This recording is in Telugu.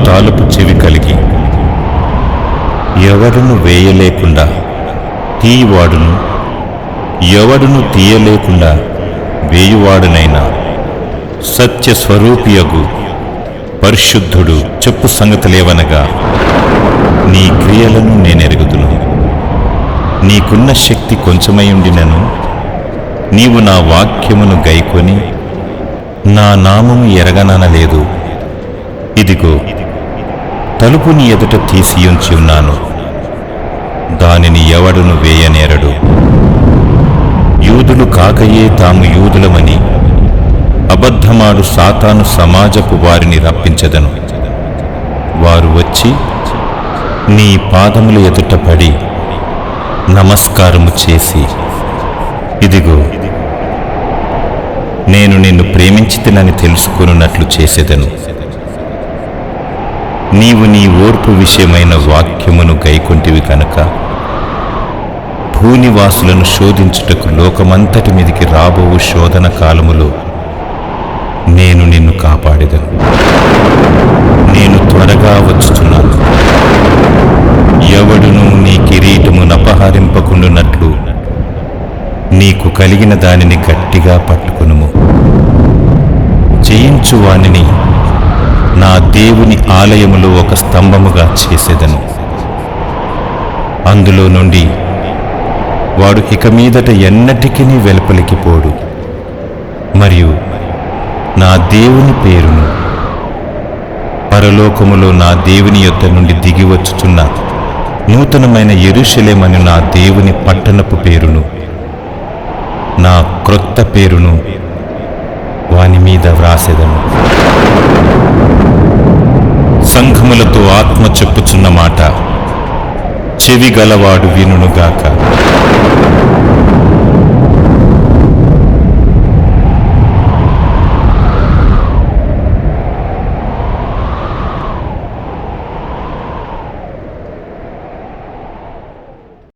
తాలుపు చెవి కలిగి ఎవడును వేయలేకుండా తీయవాడును, ఎవడును తీయలేకుండా వేయువాడునైనా సత్యస్వరూపియగు పరిశుద్ధుడు చెప్పు సంగతులేవనగా, నీ క్రియలను నేనెరుగుదును. నీకున్న శక్తి కొంచెమైయుండినను నీవు నా వాక్యమును గైకొని నా నామము ఎరగననలేదు. ఇదిగో, తలుపు నీ ఎదుట తీసియుంచి ఉన్నాను, దానిని ఎవడును వేయనేరడు. యూదులు కాకయే తాము యూదులమని అబద్ధమాడు సాతాను సమాజపు వారిని రప్పించెదను. వారు వచ్చి నీ పాదముల ఎదుట పడి నమస్కారము చేసి, ఇదిగో, నేను నిన్ను ప్రేమించితినని తెలుసుకొనున్నట్లు చేసెదను. నీవు నీ ఓర్పు విషయమైన వాక్యమును గైకొంటివి కనుక భూనివాసులను శోధించుటకు లోకమంతటి మీదికి రాబోవు శోధన కాలములో నేను నిన్ను కాపాడెదను. నేను త్వరగా వచ్చుచున్నాను. ఎవడును నీ కిరీటమునపహరింపకుండునట్లు నీకు కలిగిన దానిని గట్టిగా పట్టుకొనుము. జయించు వానిని నా దేవుని ఆలయములో ఒక స్తంభముగా చేసేదను. అందులో నుండి వాడు ఇక మీదట ఎన్నటికీ వెలుపలికి పోడు. మరియు నా దేవుని పేరును, పరలోకములో నా దేవుని యొద్ద నుండి దిగివచ్చుచున్న నూతనమైన యెరూషలేమను నా దేవుని పట్టణపు పేరును, నా క్రొత్త పేరును వాని మీద వ్రాసెదను. సంఘములతో ఆత్మ చెప్పుచున్న మాట చెవి గలవాడు వినుగాక.